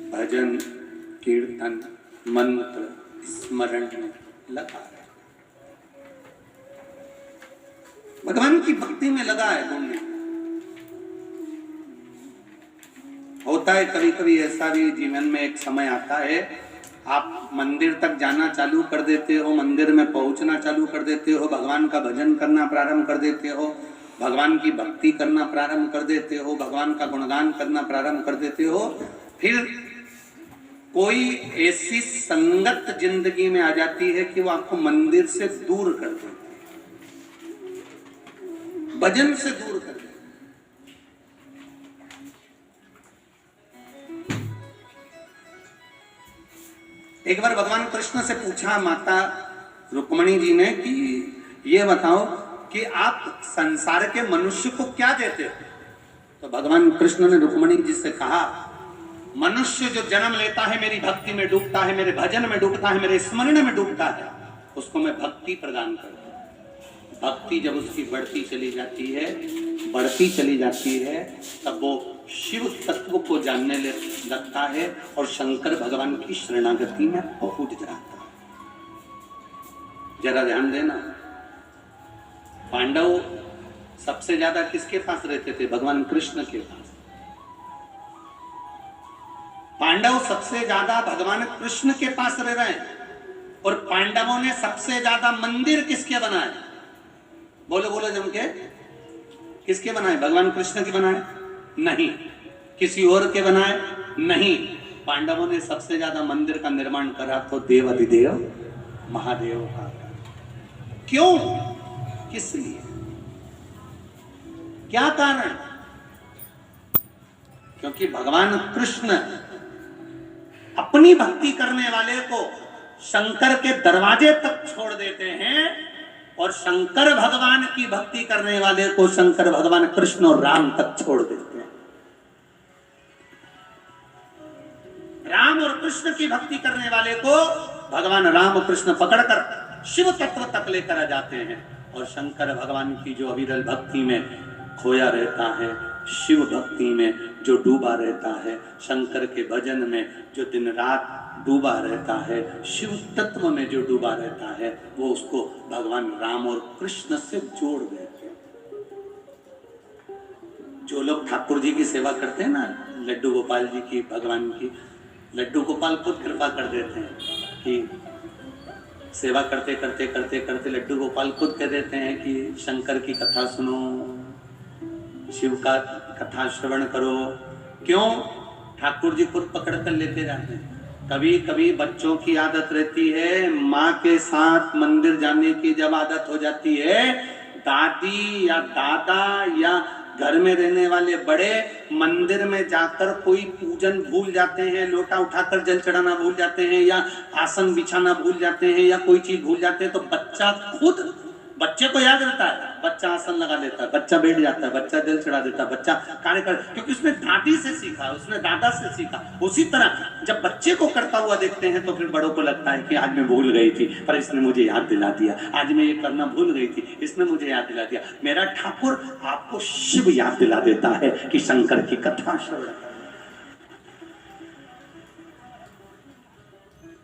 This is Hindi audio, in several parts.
भजन कीर्तन मंत्र स्मरण में लगा है, भगवान की भक्ति में लगा है। घूमने होता है कभी कभी ऐसा भी जीवन में एक समय आता है, आप मंदिर तक जाना चालू कर देते हो, मंदिर में पहुंचना चालू कर देते हो, भगवान का भजन करना प्रारंभ कर देते हो, भगवान की भक्ति करना प्रारंभ कर देते हो, भगवान का गुणगान करना प्रारंभ कर देते हो, फिर कोई ऐसी संगत जिंदगी में आ जाती है कि वो आपको मंदिर से दूर कर देती है, भजन से दूर कर देती है। एक बार भगवान कृष्ण से पूछा माता रुक्मणी जी ने कि ये बताओ कि आप संसार के मनुष्य को क्या देते हो? तो भगवान कृष्ण ने रुक्मणी जी से कहा, मनुष्य जो जन्म लेता है, मेरी भक्ति में डूबता है, मेरे भजन में डूबता है, मेरे स्मरण में डूबता है, उसको मैं भक्ति प्रदान करता हूं। भक्ति जब उसकी बढ़ती चली जाती है तब वो शिव तत्व को जानने लगता है और शंकर भगवान की शरणागति में पहुंच जाता है। जरा ध्यान देना, पांडव सबसे ज्यादा किसके पास रहते थे? भगवान कृष्ण के पास। पांडव सबसे ज्यादा भगवान कृष्ण के पास रह रहे हैं, और पांडवों ने सबसे ज्यादा मंदिर किसके बनाए? बोलो बोलो जम के, किसके बनाए? भगवान कृष्ण के बनाए? नहीं। किसी और के बनाए? नहीं। पांडवों ने सबसे ज्यादा मंदिर का निर्माण करा तो देव अधिदेव महादेव का। क्यों? किस लिए? क्या कारण? क्योंकि भगवान कृष्ण अपनी भक्ति करने वाले को शंकर के दरवाजे तक छोड़ देते हैं, और शंकर भगवान की भक्ति करने वाले को शंकर भगवान कृष्ण और राम तक छोड़ देते हैं। राम और कृष्ण की भक्ति करने वाले को भगवान राम कृष्ण पकड़कर शिव तत्व तक लेकर आ जाते हैं, और शंकर भगवान की जो अविरल भक्ति में खोया रहता है, शिव भक्ति में जो डूबा रहता है, शंकर के भजन में जो दिन रात डूबा रहता है, शिव तत्व में जो डूबा रहता है, वो उसको भगवान राम और कृष्ण से जोड़ देते हैं। जो लोग ठाकुर जी की सेवा करते हैं ना, लड्डू गोपाल जी की, भगवान की, लड्डू गोपाल खुद कृपा कर देते हैं कि सेवा करते करते करते करते लड्डू गोपाल खुद कह देते हैं कि शंकर की कथा सुनो, शिव का कथा श्रवण करो। क्यों? ठाकुर जी खुद पकड़ कर लेते जाते हैं। कभी कभी बच्चों की आदत रहती है, माँ के साथ मंदिर जाने की जब आदत हो जाती है, दादी या दादा या घर में रहने वाले बड़े मंदिर में जाकर कोई पूजन भूल जाते हैं, लोटा उठाकर जल चढ़ाना भूल जाते हैं, या आसन बिछाना भूल जाते हैं, या कोई चीज भूल जाते हैं, तो बच्चा खुद, बच्चे को याद रहता है, बच्चा आसन लगा लेता है, बच्चा बैठ जाता है, बच्चा जल चढ़ा देता है, बच्चा कार्य कर, क्योंकि उसने दादी से सीखा, उसने दादा से सीखा। उसी तरह जब बच्चे को करता हुआ देखते हैं तो फिर बड़ों को लगता है कि आज मैं भूल गई थी पर इसने मुझे याद दिला दिया, आज मैं ये करना भूल गई थी, इसने मुझे याद दिला दिया। मेरा ठाकुर आपको शिव याद दिला देता है कि शंकर की कथा श्रवण।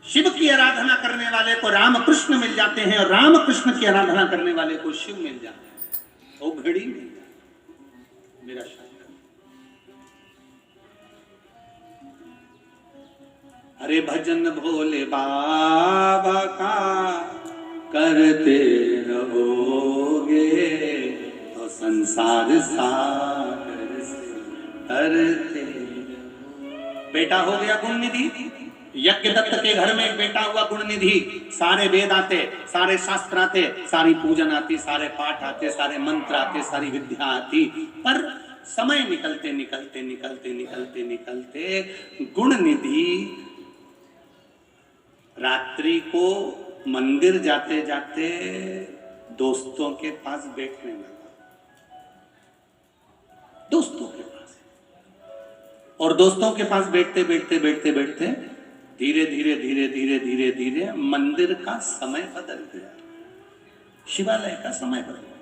शिव की आराधना करने वाले को राम कृष्ण मिल जाते हैं, और राम कृष्ण की आराधना करने वाले को शिव मिल जाते हैं। वो घड़ी मिल जाती मेरा शंकर। अरे भजन भोले बाबा का करते रहोगे तो संसार सागर से तरते। बेटा हो गया गुण निधि, यज्ञदत्त के घर में एक बेटा हुआ गुण निधि। सारे वेद आते, सारे शास्त्र आते, सारी पूजन आती, सारे पाठ आते, सारे मंत्र आते, सारी विद्या आती, पर समय निकलते निकलते निकलते निकलते निकलते गुण निधि रात्रि को मंदिर जाते जाते दोस्तों के पास बैठने लगा, दोस्तों के पास। और दोस्तों के पास बैठते बैठते बैठते बैठते धीरे धीरे धीरे धीरे धीरे धीरे मंदिर का समय बदल गया, शिवालय का समय बदल गया।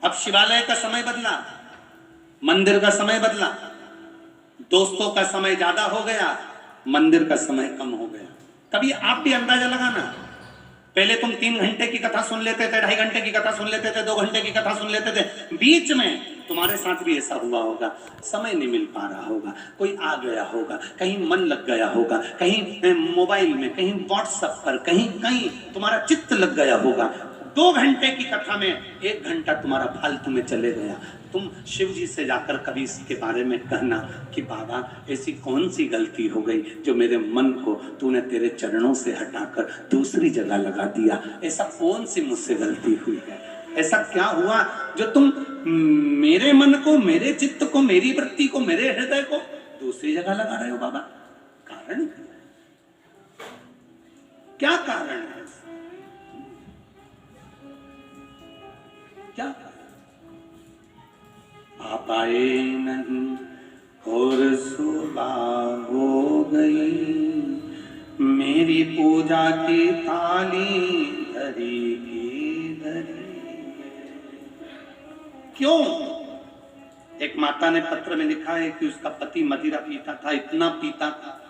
अब शिवालय का समय बदला, मंदिर का समय बदला, दोस्तों का समय ज्यादा हो गया, मंदिर का समय कम हो गया। कभी आप भी अंदाजा लगाना, पहले तुम 3 घंटे की कथा सुन लेते थे, 2.5 घंटे की कथा सुन लेते थे, 2 घंटे की कथा सुन लेते थे, बीच में तुम्हारे साथ भी ऐसा हुआ होगा, समय नहीं मिल पा रहा होगा, कोई आ गया होगा, कहीं मन लग गया होगा, कहीं मोबाइल में, कहीं व्हाट्सएप पर, कहीं कहीं तुम्हारा चित्त लग गया होगा। 2 घंटे की कथा में 1 घंटा तुम्हारा फालतू में चले गया। तुम शिव जी से जाकर कभी इसके बारे में कहना कि बाबा ऐसी कौन सी गलती हो गई जो मेरे मन को तूने तेरे चरणों से हटाकर दूसरी जगह लगा दिया। ऐसा कौन सी मुझसे गलती हुई है, ऐसा क्या हुआ जो तुम मेरे मन को, मेरे चित्त को, मेरी वृत्ति को, मेरे हृदय को दूसरी जगह लगा रहे हो बाबा? कारण क्या कारण है? क्या आप आए नहीं और सुबह हो गई, मेरी पूजा की थाली धरी की धरी। क्यों? एक माता ने पत्र में लिखा है कि उसका पति मदिरा पीता था, इतना पीता था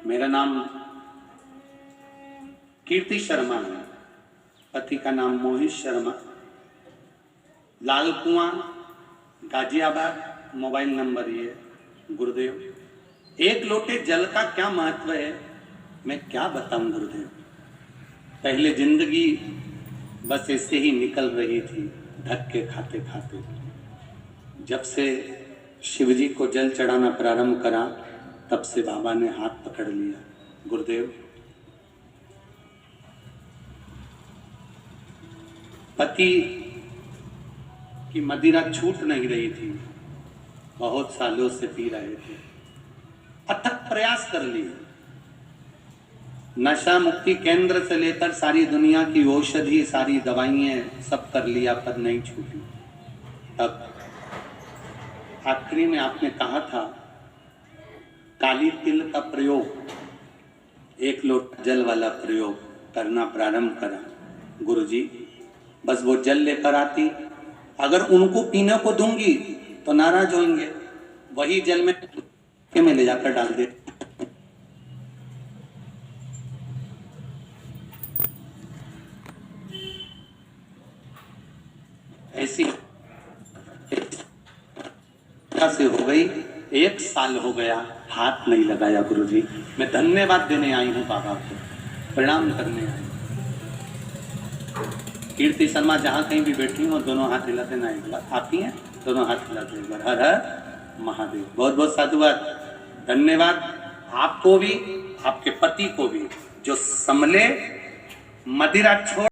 मेरा नाम कीर्ति शर्मा है, पति का नाम मोहित शर्मा, लाल कुआं गाजियाबाद, मोबाइल नंबर ये। गुरुदेव 1 लोटे जल का क्या महत्व है मैं क्या बताऊं गुरुदेव। पहले जिंदगी बस ऐसे ही निकल रही थी धक्के खाते खाते। जब से शिवजी को जल चढ़ाना प्रारंभ करा तब से बाबा ने हाथ पकड़ लिया। गुरुदेव पति की मदिरा छूट नहीं रही थी, बहुत सालों से पी रहे थे, अथक प्रयास कर लिए, नशा मुक्ति केंद्र से लेकर सारी दुनिया की औषधि, सारी दवाइयां सब कर लिया पर नहीं छूटी। तब आखिरी में आपने कहा था काली तिल का प्रयोग, 1 लोटा जल वाला प्रयोग करना प्रारंभ करा। गुरुजी बस वो जल लेकर आती, अगर उनको पीने को दूंगी तो नाराज होंगे, वही जल में ले जाकर डाल दे। ऐसी से हो गई, 1 साल हो गया, हाथ नहीं लगाया गुरुजी। मैं धन्यवाद देने आई हूँ बाबा को, प्रणाम करने आई। कीर्ति शर्मा जहां कहीं भी बैठी हूँ दोनों हाथ हिला देना, एक बार आती हैं दोनों हाथ हिला दे, एक बार हर हर महादेव। बहुत बहुत साधुवाद, धन्यवाद आपको भी, आपके पति को भी जो संभले, मदिरा छोड़